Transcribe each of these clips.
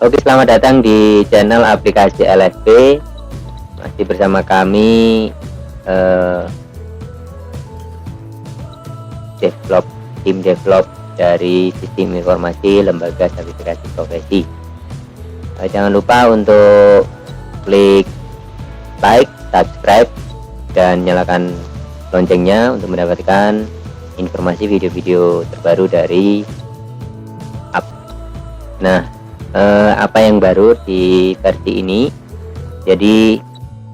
Oke, selamat datang di channel aplikasi LSP. Masih bersama kami tim develop dari Sistem Informasi Lembaga Sertifikasi Profesi. Jangan lupa untuk klik like, subscribe, dan nyalakan loncengnya untuk mendapatkan informasi video-video terbaru dari apa yang baru di versi ini. Jadi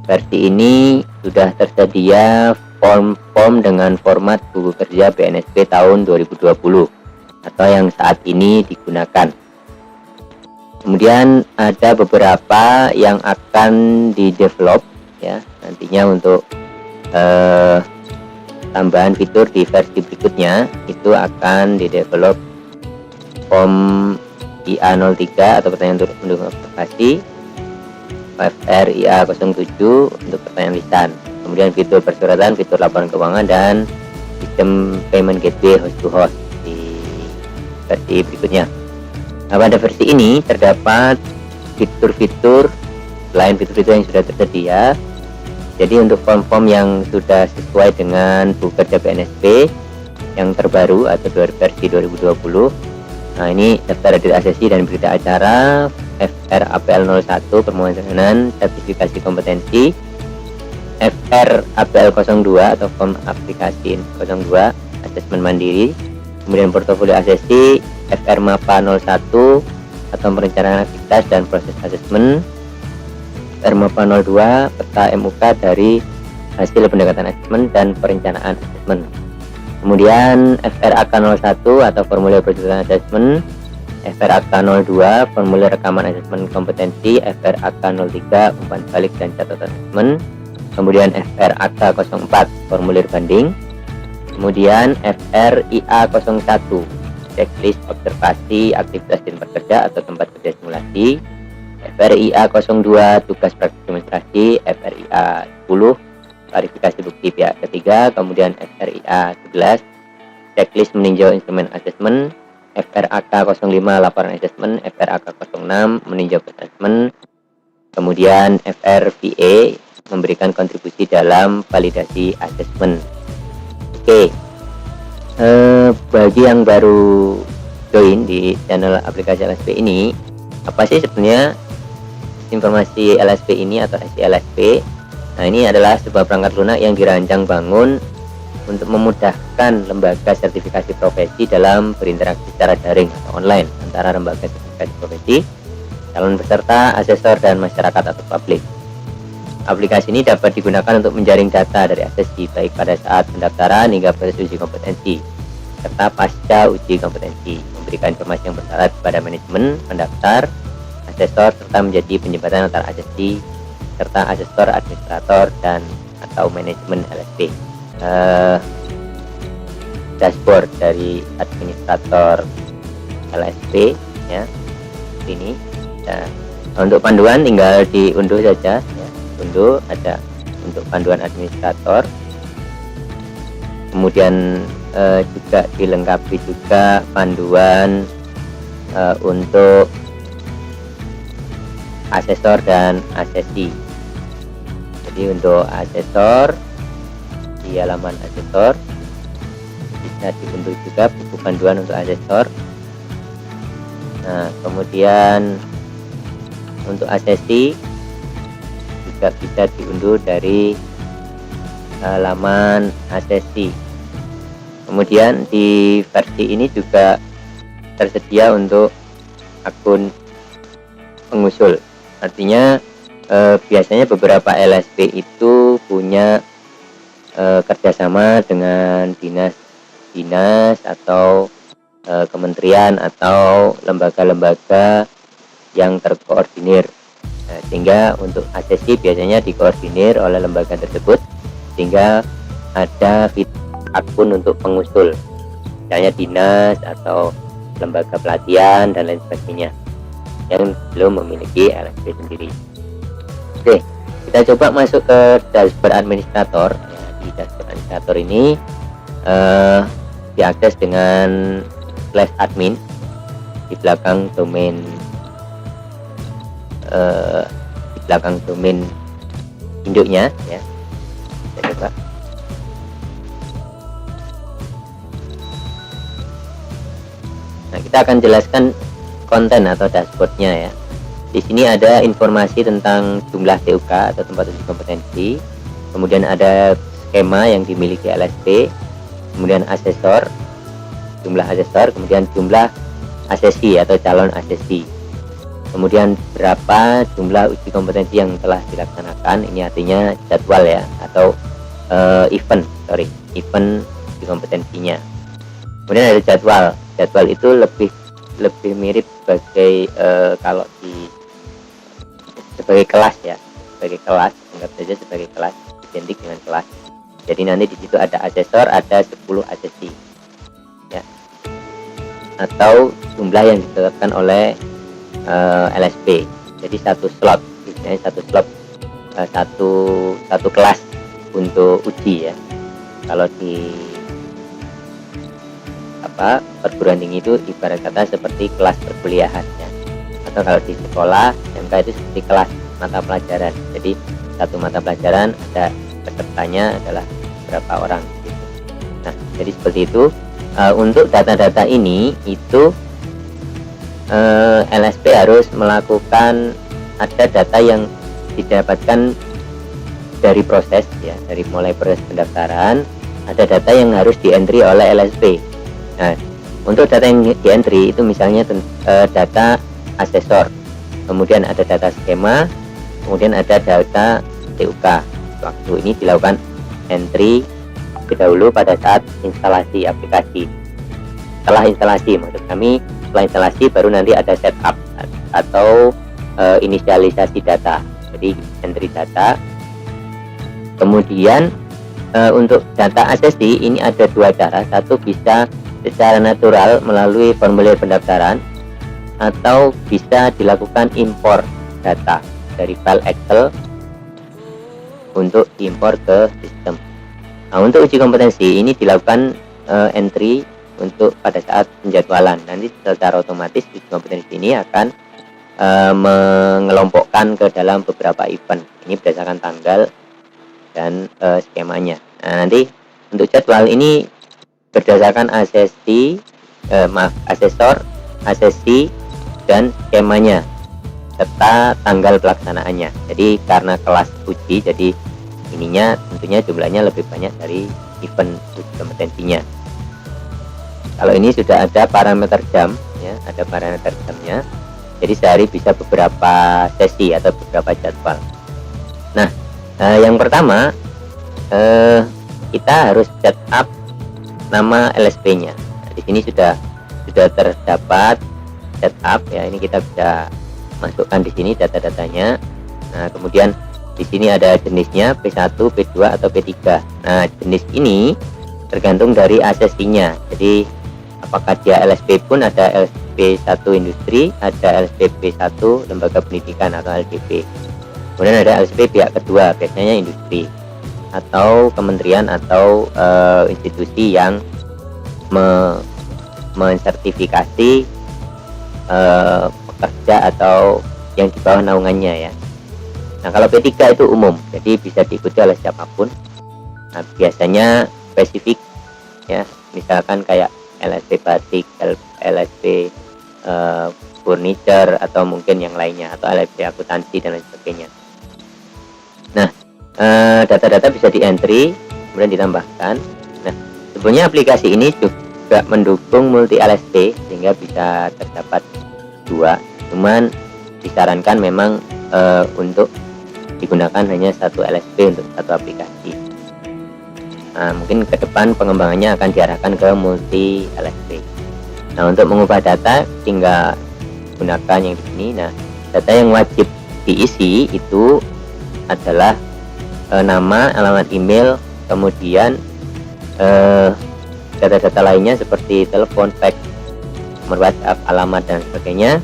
versi ini sudah tersedia form dengan format buku kerja BNSP tahun 2020 atau yang saat ini digunakan. Kemudian ada beberapa yang akan di-develop ya nantinya untuk tambahan fitur di versi berikutnya. Itu akan di-develop form IA03 atau pertanyaan untuk mendukung aplikasi, FRIA 07 untuk pertanyaan lisan, kemudian fitur persuratan, fitur laporan keuangan, dan sistem payment gateway host to host di versi berikutnya. Nah, pada versi ini terdapat fitur-fitur selain fitur-fitur yang sudah tersedia. Jadi untuk form-form yang sudah sesuai dengan buku kerja BNSP yang terbaru atau versi 2020. Nah, ini daftar hadir asesi dan berita acara, FRAPL 01 permohonan sertifikasi kompetensi, FRAPL 02 atau form aplikasi 02 asesmen mandiri, kemudian portofolio asesi, FRMAPA 01 atau perencanaan aktivitas dan proses asesmen, FRMAPA 02 peta MUK dari hasil pendekatan asesmen dan perencanaan asesmen. Kemudian FRAK 01 atau formulir perjalanan asesmen, FRAK 02 formulir rekaman asesmen kompetensi, FRAK 03 umpan balik dan catatan asesmen, kemudian FRAK 04 formulir banding, kemudian FRIA 01 checklist observasi aktivitas tim pekerja atau tempat kerja simulasi, FRIA 02 tugas praktik demonstrasi, FRIA 10 klarifikasi bukti pihak ketiga, kemudian FRIA 11 checklist meninjau instrumen asesmen, FRAK 05 laporan asesmen, FRAK 06 meninjau asesmen, kemudian FRVA memberikan kontribusi dalam validasi asesmen. Oke, bagi yang baru join di channel aplikasi LSP ini, apa sih sebenarnya informasi LSP ini atau LSP? Nah, ini adalah sebuah perangkat lunak yang dirancang bangun untuk memudahkan lembaga sertifikasi profesi dalam berinteraksi secara daring atau online antara lembaga sertifikasi profesi, calon peserta, asesor, dan masyarakat atau publik. Aplikasi ini dapat digunakan untuk menjaring data dari asesi baik pada saat pendaftaran hingga proses uji kompetensi serta pasca uji kompetensi, memberikan informasi yang bersyarat kepada manajemen, pendaftar, asesor, serta menjadi penjembatan antara asesi serta asesor, administrator, dan atau manajemen LSP. Dashboard dari administrator LSP ya ini. Nah, untuk panduan tinggal diunduh saja ya. Unduh, ada untuk panduan administrator, kemudian juga dilengkapi juga panduan untuk asesor dan asesi. Jadi untuk asesor di halaman asesor bisa diunduh juga buku panduan untuk asesor. Nah, kemudian untuk asesi juga bisa diunduh dari halaman asesi. Kemudian di versi ini juga tersedia untuk akun pengusul. Artinya biasanya beberapa LSP itu punya kerjasama dengan dinas atau kementerian atau lembaga-lembaga yang terkoordinir. Nah, sehingga untuk asesi biasanya dikoordinir oleh lembaga tersebut, sehingga ada akun untuk pengusul, misalnya dinas atau lembaga pelatihan dan lain sebagainya yang belum memiliki LSP sendiri. Oke, kita coba masuk ke dashboard administrator. Ya, di dashboard administrator ini diakses dengan /admin di belakang domain di belakang domain induknya ya. Kita coba. Nah, kita akan jelaskan konten atau dashboardnya ya. Di sini ada informasi tentang jumlah TUK atau tempat uji kompetensi, kemudian ada skema yang dimiliki LSP, kemudian asesor, jumlah asesor, kemudian jumlah asesi atau calon asesi, kemudian berapa jumlah uji kompetensi yang telah dilaksanakan. Ini artinya jadwal ya, atau event uji kompetensinya. Kemudian ada jadwal itu lebih mirip sebagai kalau sebagai kelas ya, sebagai kelas, anggap saja sebagai kelas, identik dengan kelas. Jadi nanti di situ ada asesor, ada 10 asesi ya, atau jumlah yang ditetapkan oleh LSP. Jadi satu slot, misalnya satu slot satu kelas untuk uji ya. Kalau di perguruan tinggi itu ibarat kata seperti kelas perkuliahan ya. Atau kalau di sekolah SMK itu seperti kelas mata pelajaran. Jadi satu mata pelajaran ada pesertanya adalah berapa orang gitu. Nah, jadi seperti itu. Untuk data-data ini itu LSP harus melakukan, ada data yang didapatkan dari proses ya, dari mulai proses pendaftaran, ada data yang harus di-entry oleh LSP. Nah, untuk data yang di-entry itu misalnya data asesor, kemudian ada data skema, kemudian ada data TUK. Waktu ini dilakukan entry dahulu pada saat instalasi aplikasi. Setelah instalasi, maksud kami setelah instalasi baru nanti ada setup atau inisialisasi data. Jadi entry data. Kemudian untuk data asesi ini ada dua cara. Satu bisa secara natural melalui formulir pendaftaran, atau bisa dilakukan impor data dari file Excel untuk impor ke sistem. Nah, untuk uji kompetensi ini dilakukan entry untuk pada saat penjadwalan. Nanti secara otomatis uji kompetensi ini akan mengelompokkan ke dalam beberapa event. Ini berdasarkan tanggal dan skemanya. Nah, nanti untuk jadwal ini berdasarkan asesor, asesi, dan skemanya serta tanggal pelaksanaannya. Jadi karena kelas uji, jadi ininya tentunya jumlahnya lebih banyak dari event uji kompetensinya. Kalau ini sudah ada parameter jam ya, ada parameter jamnya. Jadi sehari bisa beberapa sesi atau beberapa jadwal. Nah, yang pertama kita harus setup nama LSP-nya. Nah, di sini sudah terdapat setup ya. Ini kita bisa masukkan di sini data-datanya. Nah, kemudian di sini ada jenisnya P1, P2 atau P3. Nah, jenis ini tergantung dari asesinya. Jadi apakah dia LSP pun ada LSP1 industri, ada LSP P1 lembaga pendidikan atau LDP. Kemudian ada LSP pihak kedua, biasanya industri atau kementerian atau institusi yang mensertifikasi pekerja atau yang di bawah naungannya ya. Nah, kalau P3 itu umum, jadi bisa diikuti oleh siapapun. Nah, biasanya spesifik ya, misalkan kayak LSP batik, LSP furniture atau mungkin yang lainnya, atau LSP akuntansi dan lain sebagainya. Nah, data-data bisa di-entry kemudian ditambahkan. Nah, sebenarnya aplikasi ini juga mendukung multi LSP sehingga bisa terdapat dua. Cuman disarankan memang untuk digunakan hanya satu LSP untuk satu aplikasi. Nah, mungkin ke depan pengembangannya akan diarahkan ke multi LSP. Nah, untuk mengubah data tinggal gunakan yang di sini. Nah, data yang wajib diisi itu adalah nama, alamat email, kemudian data-data lainnya seperti telepon, fax, nomor WhatsApp, alamat dan sebagainya.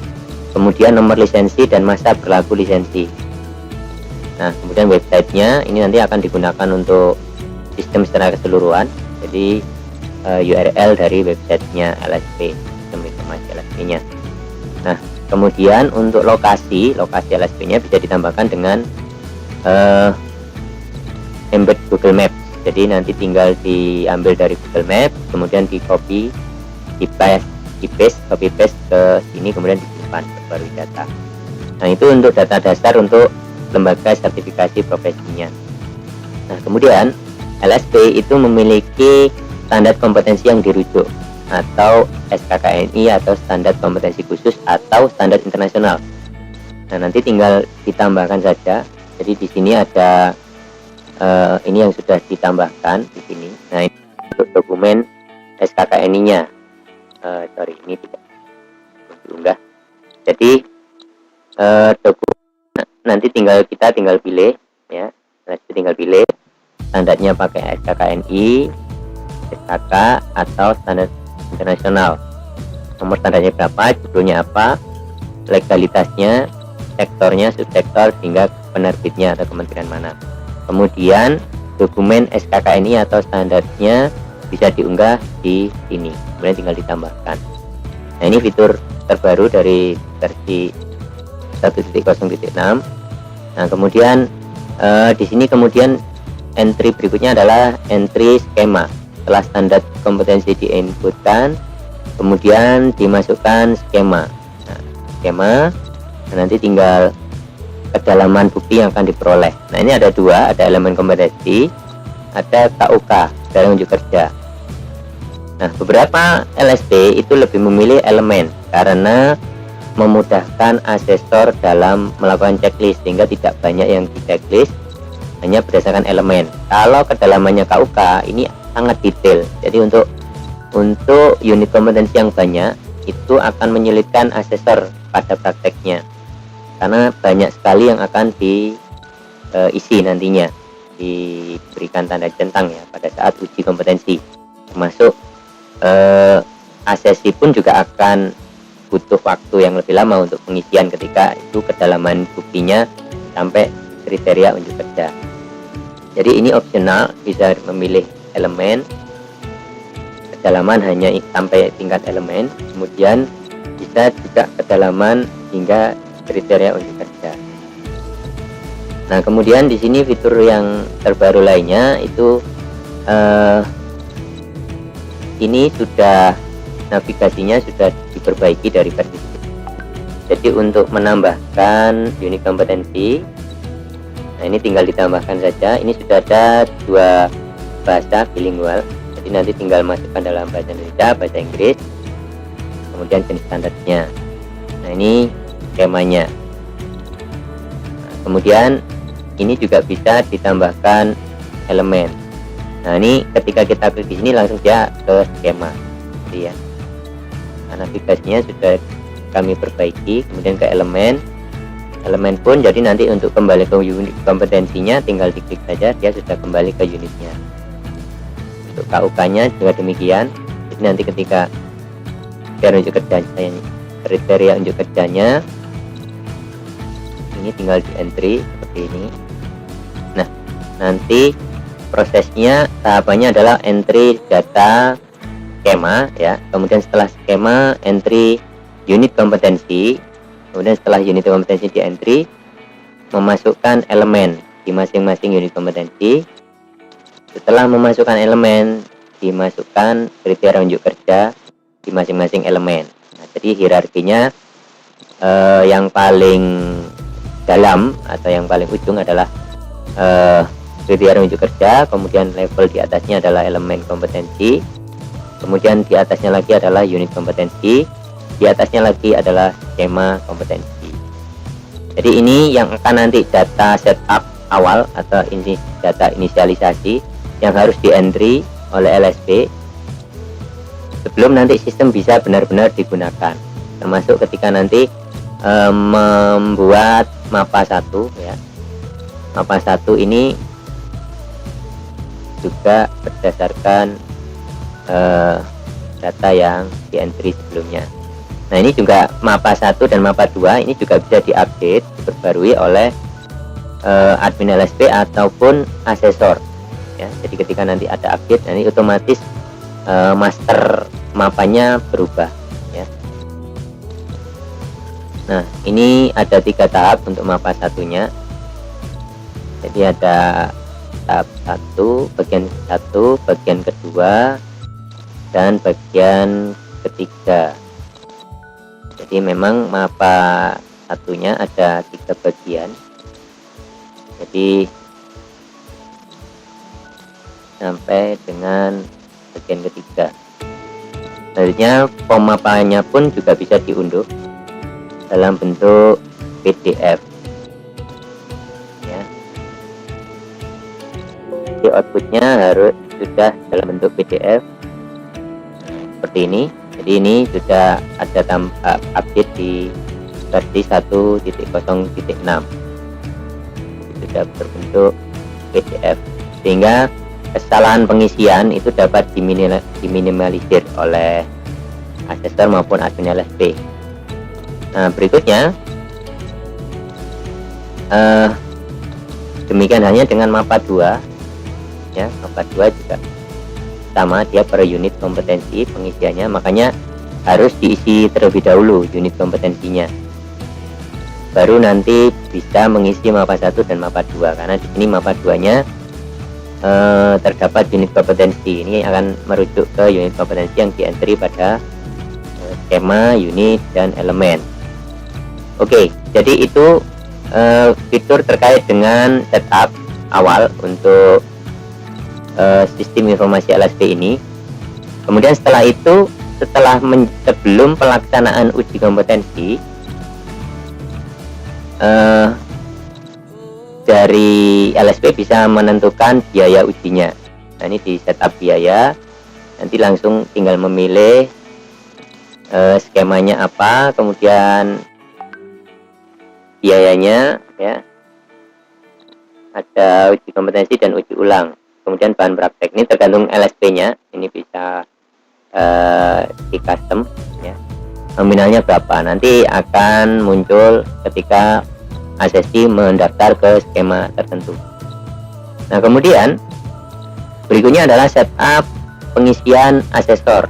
Kemudian nomor lisensi dan masa berlaku lisensi. Nah, kemudian websitenya ini nanti akan digunakan untuk sistem secara keseluruhan. Jadi URL dari websitenya LSP, sistem informasi LSP-nya. Nah, Kemudian untuk lokasi LSP-nya bisa ditambahkan dengan embed Google Maps. Jadi nanti tinggal diambil dari Google Maps, kemudian di copy paste ke sini, kemudian disimpan perbarui data. Nah, itu untuk data dasar untuk lembaga sertifikasi profesinya. Nah, kemudian LSP itu memiliki standar kompetensi yang dirujuk atau SKKNI atau standar kompetensi khusus atau standar internasional. Nah, nanti tinggal ditambahkan saja. Jadi di sini ada ini yang sudah ditambahkan di sini. Nah, ini untuk dokumen SKKNI-nya. Ini tidak diunggah. Jadi dokumen nanti kita tinggal pilih ya. Tinggal pilih standarnya pakai SKKNI, SKK atau standar internasional. Nomor standarnya berapa, judulnya apa, legalitasnya, sektornya, subsektor, hingga penerbitnya atau kementerian mana. Kemudian dokumen SKKNI atau standarnya bisa diunggah di sini, kemudian tinggal ditambahkan. Nah, ini fitur terbaru dari versi 1.0.6. Nah, kemudian di sini kemudian entry berikutnya adalah entry skema. Setelah standar kompetensi diinputkan, kemudian dimasukkan skema. Nah, skema, nanti tinggal kedalaman bukti yang akan diperoleh. Nah, ini ada dua, ada elemen kompetensi, ada KUK dari unjuk kerja. Nah, beberapa LSP itu lebih memilih elemen karena memudahkan asesor dalam melakukan checklist, sehingga tidak banyak yang di checklist, hanya berdasarkan elemen. Kalau kedalamannya KUK ini sangat detail. Jadi untuk unit kompetensi yang banyak itu akan menyulitkan asesor pada prakteknya, karena banyak sekali yang akan diisi nantinya, diberikan tanda centang ya pada saat uji kompetensi. Termasuk asesi pun juga akan butuh waktu yang lebih lama untuk pengisian ketika itu kedalaman buktinya sampai kriteria unjuk kerja. Jadi ini opsional, bisa memilih elemen, kedalaman hanya sampai tingkat elemen, kemudian bisa juga kedalaman hingga kriteria unjuk kerja. Nah, kemudian di sini fitur yang terbaru lainnya itu ini sudah navigasinya sudah diperbaiki dari versi. Jadi untuk menambahkan unit kompetensi, nah ini tinggal ditambahkan saja. Ini sudah ada dua bahasa bilingual, jadi nanti tinggal masukkan dalam bahasa Indonesia, bahasa Inggris, kemudian jenis standarnya. Nah, ini skemanya. Nah, kemudian ini juga bisa ditambahkan elemen. Nah, ini ketika kita klik di sini langsung dia ke skema, jadi ya. Nah, navigasinya sudah kami perbaiki, kemudian ke elemen pun, jadi nanti untuk kembali ke unit kompetensinya tinggal diklik saja, dia sudah kembali ke unitnya. Untuk KUK-nya juga demikian. Jadi nanti ketika kriteria unjuk kerjanya ini tinggal di entry seperti ini. Nah, nanti prosesnya tahapannya adalah entry data skema ya. Kemudian setelah skema entry unit kompetensi. Kemudian setelah unit kompetensi di entry, memasukkan elemen di masing-masing unit kompetensi. Setelah memasukkan elemen, dimasukkan kriteria unjuk kerja di masing-masing elemen. Nah, jadi hierarkinya yang paling dalam atau yang paling ujung adalah kriteria unjuk kerja, kemudian level di atasnya adalah elemen kompetensi, kemudian di atasnya lagi adalah unit kompetensi, di atasnya lagi adalah skema kompetensi. Jadi ini yang akan nanti data setup awal atau ini data inisialisasi yang harus di entry oleh LSP sebelum nanti sistem bisa benar-benar digunakan, termasuk ketika nanti membuat mapa 1 ya. Mapa 1 ini juga berdasarkan data yang di entry sebelumnya. Nah, ini juga mapa 1 dan mapa 2 ini juga bisa diupdate, diperbarui oleh admin LSP ataupun asesor ya. Jadi ketika nanti ada update, nanti otomatis master mapanya berubah ya. Nah, ini ada 3 tahap untuk mapa satunya. Jadi ada tahap 1, bagian 1, bagian kedua, dan bagian ketiga. Jadi memang mapa satunya ada 3 bagian. Jadi sampai dengan bagian ketiga. Selanjutnya pemapaannya pun juga bisa diunduh dalam bentuk PDF ya. Jadi outputnya harus sudah dalam bentuk PDF seperti ini. Jadi ini sudah ada tambah update di versi 1.0.6, sudah berbentuk PDF, sehingga kesalahan pengisian itu dapat diminimalisir oleh asesor maupun admin LSP. Nah, berikutnya demikian hanya dengan mapa 2 ya. Mapa 2 juga sama, dia per unit kompetensi pengisiannya, makanya harus diisi terlebih dahulu unit kompetensinya, baru nanti bisa mengisi mapa 1 dan mapa 2. Karena di sini mapa 2 nya terdapat unit kompetensi. Ini akan merujuk ke unit kompetensi yang di entry pada skema, unit, dan elemen. Oke, jadi itu fitur terkait dengan setup awal untuk sistem informasi LSP ini. Kemudian setelah itu, sebelum pelaksanaan uji kompetensi, dari LSP bisa menentukan biaya ujinya. Nah, ini di setup biaya, nanti langsung tinggal memilih skemanya apa, kemudian biayanya ya, ada uji kompetensi dan uji ulang, kemudian bahan praktek. Ini tergantung LSP nya, ini bisa di custom ya, nominalnya berapa nanti akan muncul ketika asesi mendaftar ke skema tertentu. Nah, kemudian berikutnya adalah setup pengisian asesor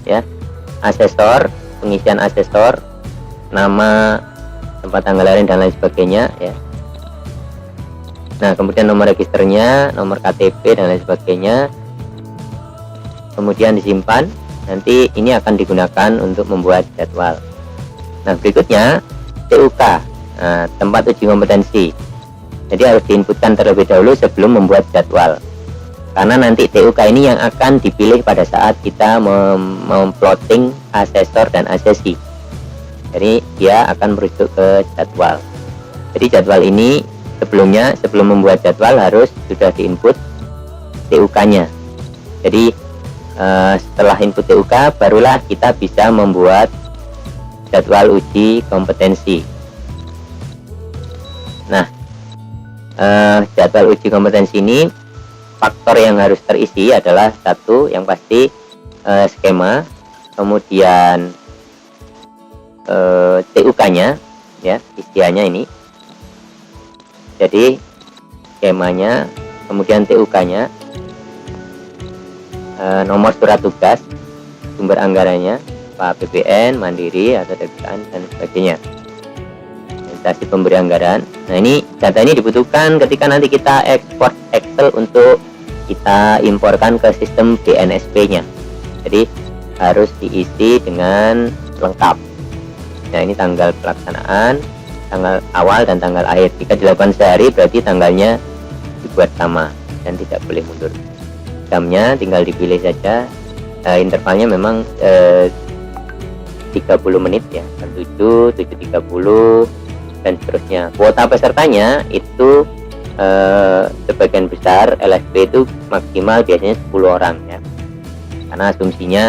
ya. Asesor, pengisian asesor, nama, tempat tanggal lahir dan lain sebagainya ya. Nah, kemudian nomor registernya, nomor KTP dan lain sebagainya. Kemudian disimpan. Nanti ini akan digunakan untuk membuat jadwal. Nah, berikutnya TUK. Nah, tempat uji kompetensi. Jadi harus diinputkan terlebih dahulu sebelum membuat jadwal. Karena nanti TUK ini yang akan dipilih pada saat kita memplotting asesor dan asesi. Jadi dia akan merujuk ke jadwal. Jadi jadwal ini sebelum membuat jadwal harus sudah diinput TUK-nya. Jadi setelah input TUK barulah kita bisa membuat jadwal uji kompetensi. Nah, jadwal uji kompetensi ini faktor yang harus terisi adalah satu, yang pasti skema, kemudian TUK-nya ya, isiannya ini. Jadi skemanya, kemudian TUK-nya, nomor surat tugas, sumber anggarannya, APBN, Mandiri atau Debitan dan sebagainya. Investasi pemberi anggaran. Nah, ini data ini dibutuhkan ketika nanti kita ekspor Excel untuk kita imporkan ke sistem BNSP-nya. Jadi harus diisi dengan lengkap. Nah, ini tanggal pelaksanaan, tanggal awal dan tanggal akhir. Jika dilakukan sehari berarti tanggalnya dibuat sama dan tidak boleh mundur. Jamnya tinggal dipilih saja. Intervalnya memang 30 menit ya, 7, 7.30 dan seterusnya. Kuota pesertanya itu sebagian besar LSP itu maksimal biasanya 10 orang ya. Karena asumsinya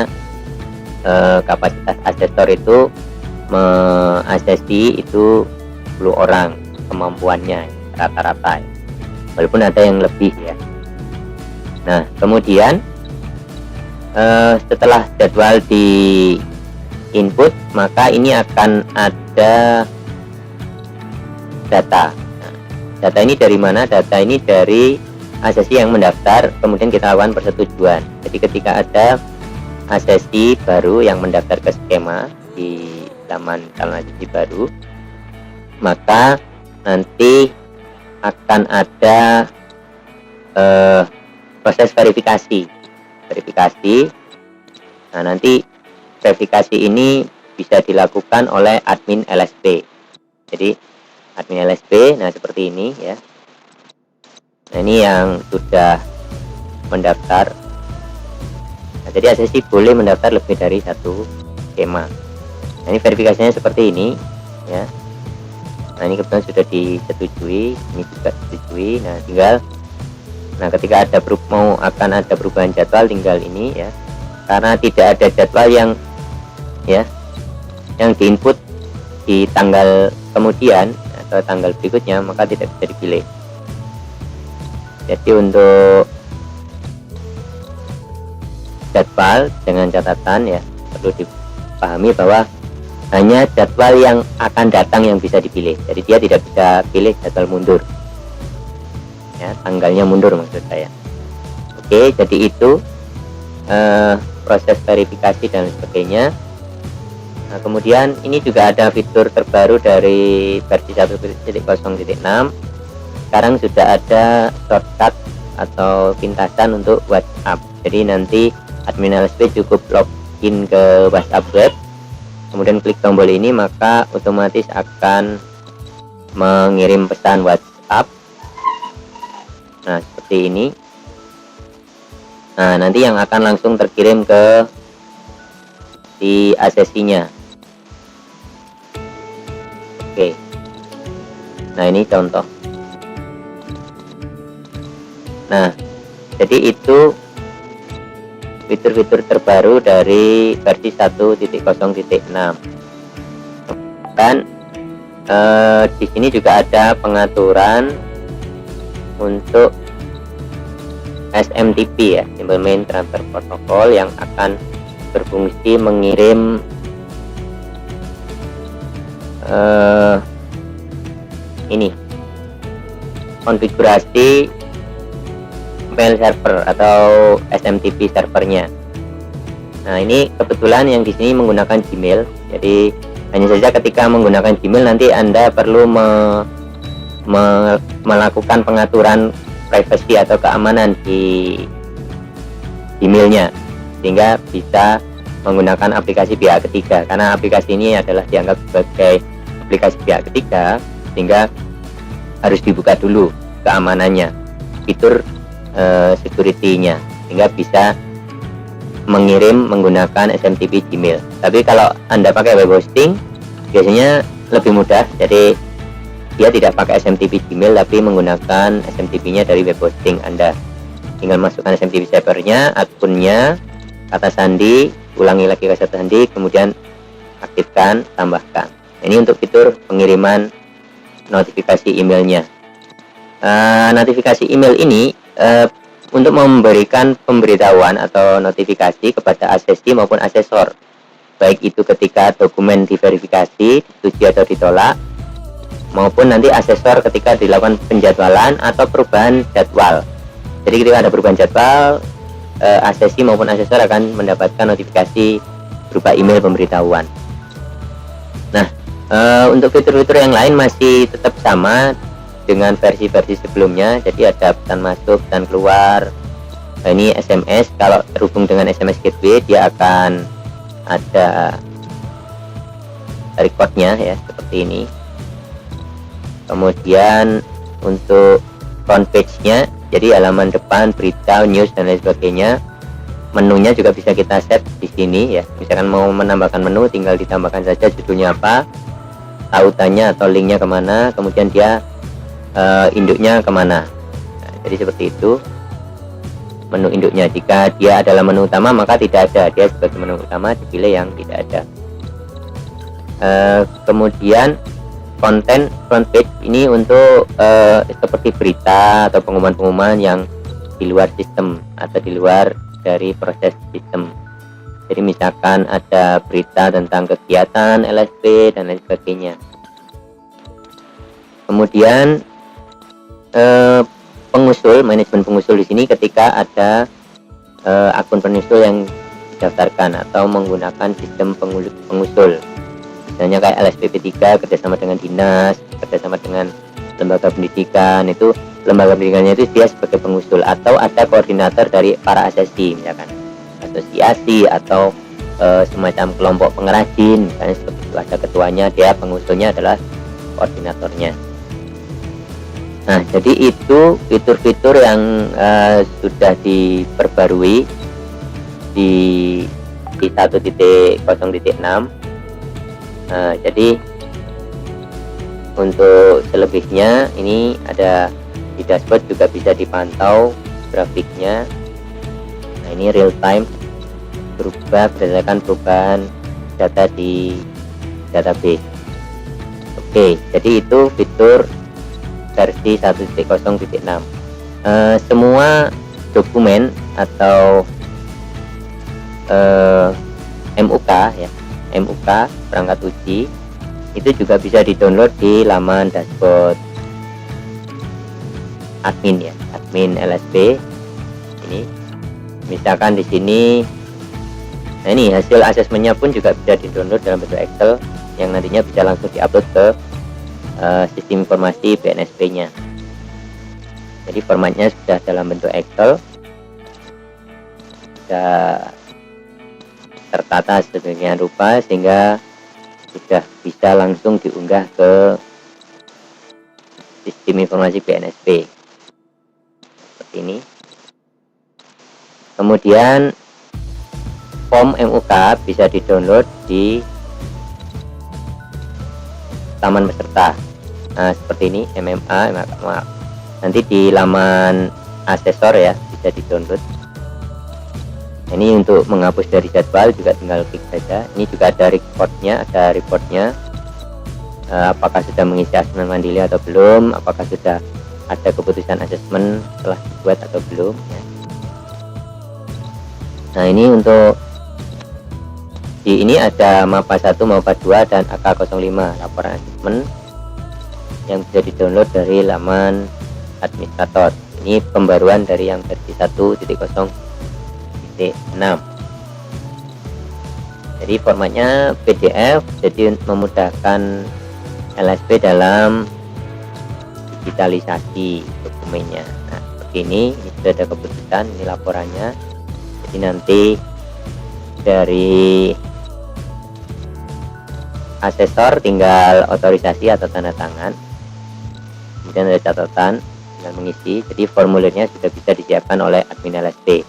kapasitas asesor itu mengasesi itu 10 orang kemampuannya rata-rata. Walaupun ada yang lebih ya. Nah, kemudian setelah jadwal di input, maka ini akan ada data. Nah, data ini dari mana? Data ini dari asesi yang mendaftar, kemudian kita lakukan persetujuan. Jadi ketika ada asesi baru yang mendaftar ke skema di laman calon asesi baru, maka nanti akan ada proses verifikasi. Nah, nanti verifikasi ini bisa dilakukan oleh admin LSP. Jadi admin LSP, nah seperti ini ya. Nah, ini yang sudah mendaftar. Nah, jadi ASESI boleh mendaftar lebih dari satu skema. Nah, ini verifikasinya seperti ini ya. Nah, ini kebetulan sudah disetujui, ini juga disetujui. Nah, tinggal ketika akan ada perubahan jadwal, tinggal ini ya. Karena tidak ada jadwal yang diinput di tanggal kemudian atau tanggal berikutnya, maka tidak bisa dipilih. Jadi untuk jadwal dengan catatan ya, perlu dipahami bahwa hanya jadwal yang akan datang yang bisa dipilih. Jadi dia tidak bisa pilih jadwal mundur ya, tanggalnya mundur maksud saya. Oke, jadi itu proses verifikasi dan sebagainya. Nah, kemudian ini juga ada fitur terbaru dari versi 1.0.6. Sekarang sudah ada shortcut atau pintasan untuk WhatsApp. Jadi nanti admin LSP cukup login ke WhatsApp web, kemudian klik tombol ini, maka otomatis akan mengirim pesan WhatsApp. Nah, seperti ini. Nah, nanti yang akan langsung terkirim ke si ASESI-nya. Oke. Nah, ini contoh. Nah, jadi itu fitur-fitur terbaru dari versi 1.0.6. Dan di sini juga ada pengaturan untuk SMTP ya, Simple Mail Transfer Protocol, yang akan berfungsi mengirim ini konfigurasi mail server atau SMTP servernya. Nah, ini kebetulan yang di sini menggunakan Gmail. Jadi hanya saja ketika menggunakan Gmail nanti Anda perlu melakukan pengaturan privasi atau keamanan di emailnya, sehingga bisa menggunakan aplikasi pihak ketiga. Karena aplikasi ini adalah dianggap sebagai aplikasi pihak ketiga, sehingga harus dibuka dulu keamanannya, fitur security-nya, sehingga bisa mengirim menggunakan SMTP Gmail. Tapi kalau Anda pakai web hosting biasanya lebih mudah. Jadi dia tidak pakai SMTP Gmail tapi menggunakan SMTP-nya dari web hosting Anda. Tinggal masukkan SMTP servernya, akunnya, kata sandi, ulangi lagi kata sandi, kemudian aktifkan, tambahkan. Ini untuk fitur pengiriman notifikasi emailnya. Notifikasi email ini untuk memberikan pemberitahuan atau notifikasi kepada ASESI maupun asesor, baik itu ketika dokumen diverifikasi, disetujui atau ditolak, maupun nanti asesor ketika dilakukan penjadwalan atau perubahan jadwal. Jadi ketika ada perubahan jadwal, ASESI maupun asesor akan mendapatkan notifikasi berupa email pemberitahuan. Nah, untuk fitur-fitur yang lain masih tetap sama dengan versi-versi sebelumnya. Jadi ada pesan masuk dan keluar. Nah, ini SMS, kalau terhubung dengan SMS gateway dia akan ada recordnya ya, seperti ini. Kemudian untuk front page-nya, jadi halaman depan, berita, news dan lain sebagainya, menunya juga bisa kita set di sini ya. Misalkan mau menambahkan menu, tinggal ditambahkan saja judulnya apa, tautannya atau linknya kemana, kemudian dia induknya kemana. Nah, jadi seperti itu menu induknya. Jika dia adalah menu utama maka tidak ada, dia sebagai menu utama dipilih yang tidak ada. Kemudian konten front page ini untuk seperti berita atau pengumuman-pengumuman yang di luar sistem atau di luar dari proses sistem. Jadi misalkan ada berita tentang kegiatan LSP dan lain sebagainya. Kemudian pengusul, manajemen pengusul di sini ketika ada akun penyusul yang didaftarkan atau menggunakan sistem pengusul. misalnya kayak LSPP 3 kerjasama dengan dinas, kerjasama dengan lembaga pendidikan. Itu lembaga pendidikannya itu dia sebagai pengusul, atau ada koordinator dari para asesi, misalkan asosiasi atau semacam kelompok pengrajin misalnya, seperti itu ada ketuanya, dia pengusulnya adalah koordinatornya. Nah, jadi itu fitur-fitur yang sudah diperbarui di 1.0.6. Jadi untuk selebihnya ini ada di dashboard, juga bisa dipantau grafiknya. Nah, ini real time berubah berdasarkan perubahan data di database. Oke, jadi itu fitur versi 1.0.6. Semua dokumen atau MUK ya, MUK perangkat uji itu juga bisa di-download di laman dashboard admin ya, admin LSP. Ini misalkan di sini, nah ini hasil asesmennya pun juga bisa di-download dalam bentuk Excel yang nantinya bisa langsung diupload ke sistem informasi BNSP-nya. Jadi formatnya sudah dalam bentuk Excel, sudah tertata sedemikian rupa sehingga sudah bisa langsung diunggah ke sistem informasi BNSP seperti ini. Kemudian form MUK bisa di-download di taman peserta. Nah, seperti ini MMA. Nanti di laman asesor ya bisa di-download. Ini untuk menghapus dari jadwal juga tinggal klik saja. Ini juga ada reportnya, apakah sudah mengisi asesmen mandiri atau belum, apakah sudah ada keputusan asesmen telah dibuat atau belum ya. Nah, ini untuk di ini ada MAPA 1, MAPA 2 dan AK05 laporan asesmen yang bisa di-download dari laman administrator. Ini pembaruan dari yang versi 1.0.6. Jadi formatnya PDF, jadi memudahkan LSP dalam digitalisasi dokumennya. Nah, seperti ini sudah ada keputusan, ini laporannya. Jadi nanti dari asesor tinggal otorisasi atau tanda tangan, kemudian ada catatan dengan mengisi. Jadi formulirnya sudah bisa disiapkan oleh admin LSP.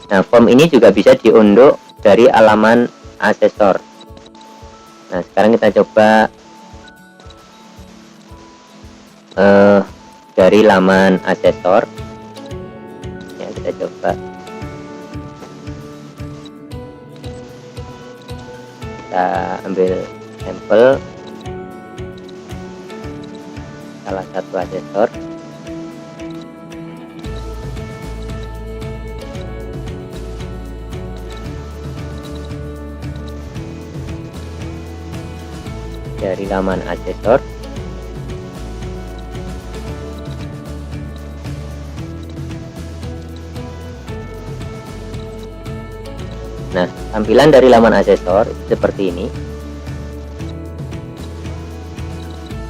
Nah, form ini juga bisa diunduh dari halaman asesor. Nah, sekarang kita coba dari laman asesor ya, kita coba kita ambil sampel salah satu asesor. Dari laman asesor, nah tampilan dari laman asesor seperti ini.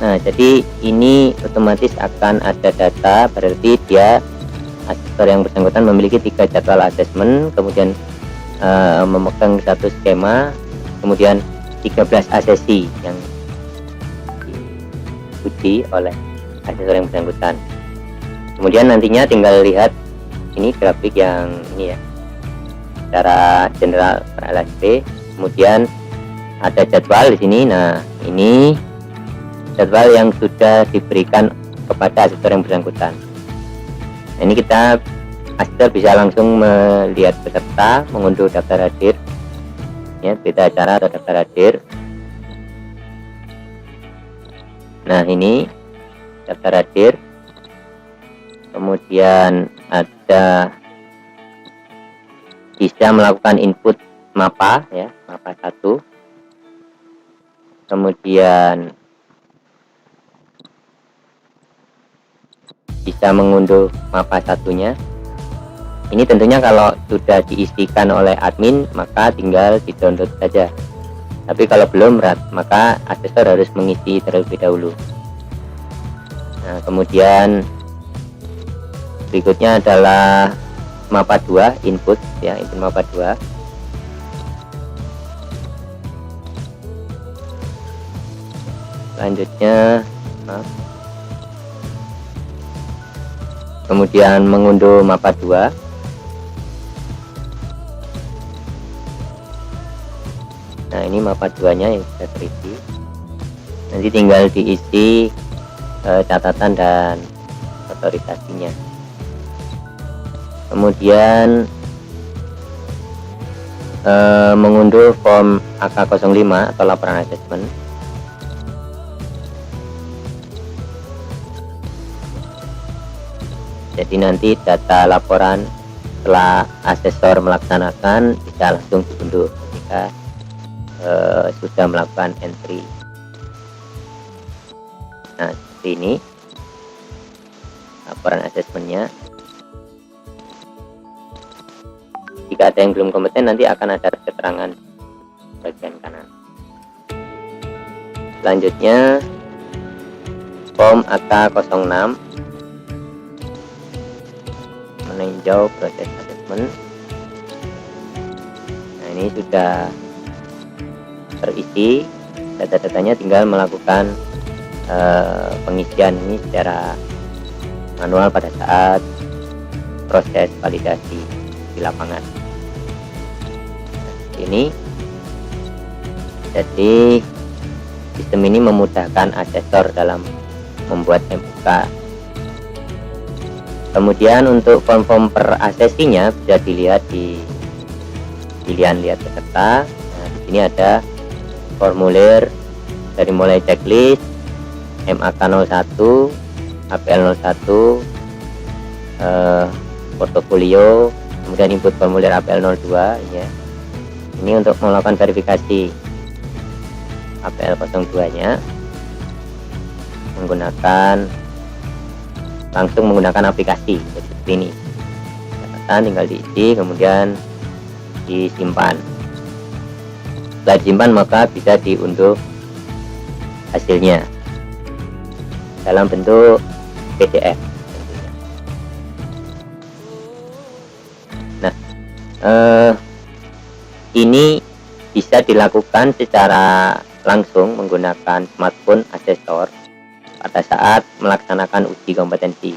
Nah, jadi ini otomatis akan ada data, berarti dia asesor yang bersangkutan memiliki 3 jadwal asesmen, kemudian memegang 1 skema, kemudian 13 asesi yang diuji oleh asesor yang bersangkutan. Kemudian nantinya tinggal lihat ini grafik yang ini ya, secara general per LSP. Kemudian ada jadwal di sini. Nah, ini jadwal yang sudah diberikan kepada asesor yang bersangkutan. Nah, ini kita asesor bisa langsung melihat peserta, mengunduh daftar hadir ya, berita acara atau daftar hadir. Nah, ini daftar hadir. Kemudian ada bisa melakukan input MAPA ya, MAPA 1. Kemudian bisa mengunduh MAPA 1-nya. Ini tentunya kalau sudah diisikan oleh admin maka tinggal di-download saja. Tapi kalau belum, maka asesor harus mengisi terlebih dahulu. Nah, kemudian berikutnya adalah mapa 2 input ya, input mapa 2. Selanjutnya kemudian mengunduh mapa 2. Nah, ini mapa 2-nya yang sudah terisi. Nanti tinggal diisi catatan dan otorisasinya. Kemudian mengunduh form AK05 atau laporan asesmen. Jadi nanti data laporan setelah asesor melaksanakan bisa langsung diunduh ketika sudah melakukan entry. Nah, seperti ini laporan asesmennya. Jika ada yang belum kompeten, nanti akan ada keterangan bagian kanan. Selanjutnya form AK06 meninjau proses asesmen. Nah, ini sudah terisi, data-datanya tinggal melakukan pengisian ini secara manual pada saat proses validasi di lapangan. Nah, ini jadi sistem ini memudahkan asesor dalam membuat MUK. Kemudian untuk form-form per asesinya bisa dilihat di pilihan lihat peserta. Nah, di sini ada formulir dari mulai checklist, MAK01, APL01, portofolio, kemudian input formulir APL02 ya. Ini untuk melakukan verifikasi APL02-nya langsung menggunakan aplikasi seperti ini. Catatan tinggal diisi, kemudian disimpan. Setelah disimpan maka bisa diunduh hasilnya dalam bentuk PDF. Nah, ini bisa dilakukan secara langsung menggunakan smartphone asesor pada saat melaksanakan uji kompetensi.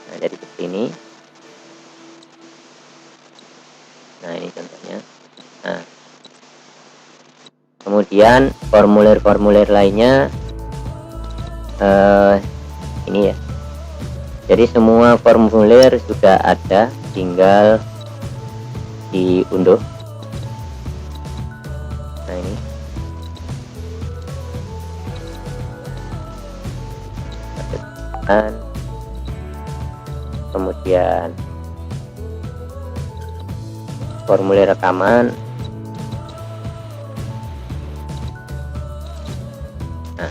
Nah, jadi seperti ini. Nah, ini contohnya. Nah, kemudian formulir-formulir lainnya ini ya. Jadi semua formulir sudah ada, tinggal diunduh. Nah, ini. Kemudian formulir rekaman. Nah,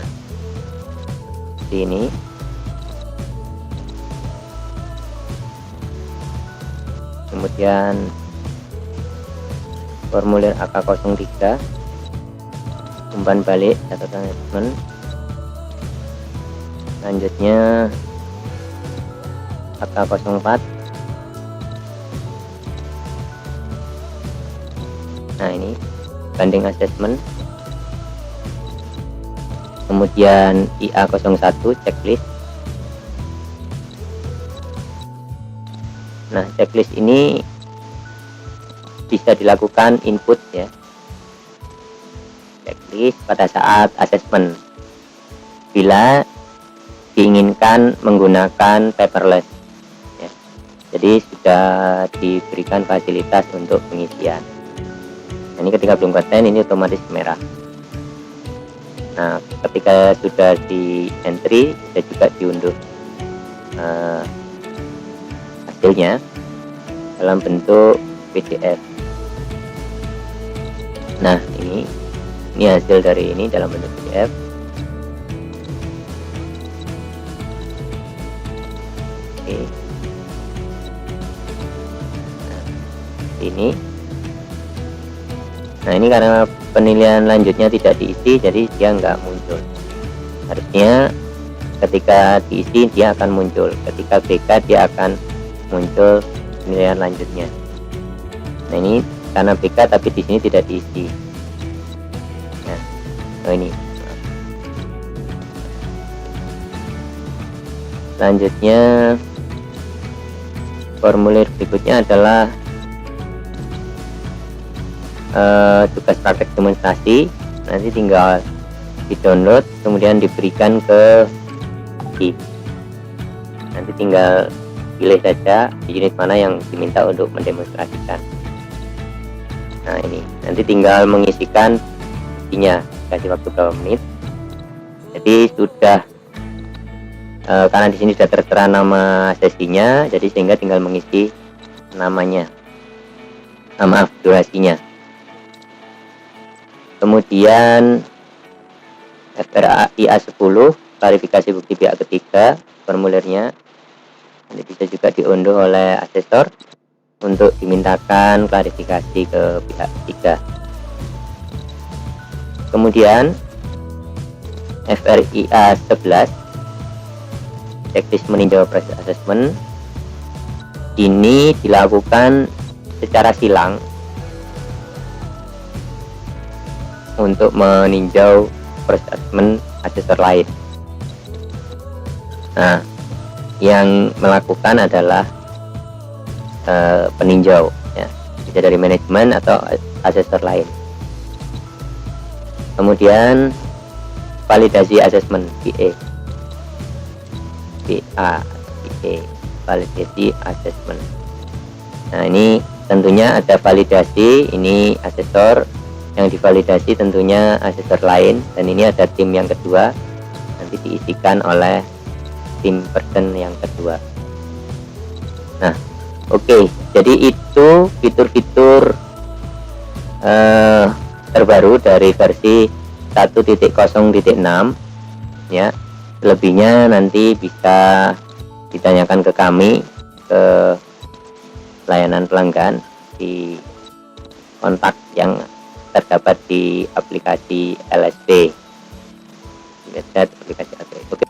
di ini. Kemudian formulir AK03, umpan balik catatan asesmen. Selanjutnya AK04. Nah, ini banding asesmen. Kemudian IA01 checklist. Nah, checklist ini bisa dilakukan input ya, checklist pada saat asesmen bila diinginkan menggunakan paperless ya. Jadi sudah diberikan fasilitas untuk pengisian. Nah, ini ketika belum konten ini otomatis merah. Nah, ketika sudah di entry bisa juga diunduh hasilnya dalam bentuk PDF. Nah, ini hasil dari ini dalam bentuk PDF. Oke. Nah, ini karena penilaian lanjutnya tidak diisi, jadi dia nggak muncul. Harusnya ketika diisi dia akan muncul, ketika BK dia akan muncul penilaian lanjutnya. Nah ini karena BK tapi di sini tidak diisi. Nah, ini selanjutnya formulir berikutnya adalah tugas praktek demonstrasi. Nanti tinggal di download kemudian diberikan ke I. Nanti tinggal pilih saja di unit mana yang diminta untuk mendemonstrasikan. Nah ini nanti tinggal mengisikan isinya, kasih waktu berapa menit. Jadi sudah karena di sini sudah tertera nama sesinya, jadi sehingga tinggal mengisi namanya, maaf, durasinya. Kemudian FRAIA 10 klarifikasi bukti pihak ketiga, formulirnya nanti bisa juga diunduh oleh asesor untuk dimintakan klarifikasi ke pihak ketiga. Kemudian FRIA 11 checklist meninjau proses assessment, ini dilakukan secara silang untuk meninjau proses assessment asesor lain. Nah, yang melakukan adalah peninjau, ya, bisa dari manajemen atau asesor lain. Kemudian validasi assessment VA, validasi assessment. Nah ini tentunya ada validasi, ini asesor, yang divalidasi tentunya asesor lain, dan ini ada tim yang kedua, nanti diisikan oleh tim person yang kedua. Nah oke, jadi itu fitur-fitur terbaru dari versi 1.0.6 ya. Selebihnya nanti bisa ditanyakan ke kami, ke layanan pelanggan di kontak yang terdapat di aplikasi LSP. Oke.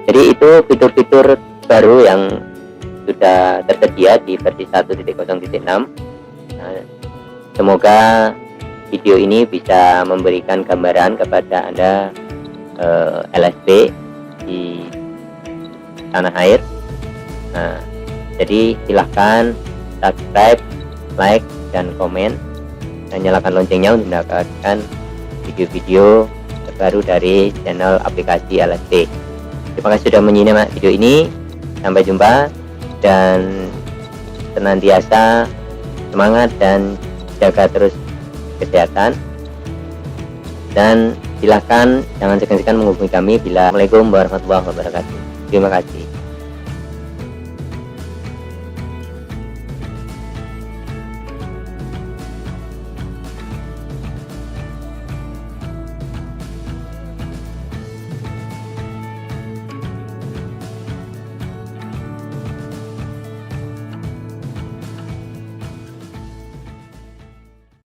Jadi itu fitur-fitur baru yang sudah tersedia di versi 1.0.6. Nah, semoga video ini bisa memberikan gambaran kepada Anda LSP di tanah air. Nah, jadi silahkan subscribe, like, dan komen, dan nyalakan loncengnya untuk mendapatkan video-video terbaru dari channel aplikasi LSP. Terima kasih sudah menyimak video ini. Sampai jumpa, dan senantiasa semangat dan jaga terus kesehatan. Dan silahkan jangan segan-segan menghubungi kami bila. Assalamualaikum warahmatullahi wabarakatuh. Terima kasih.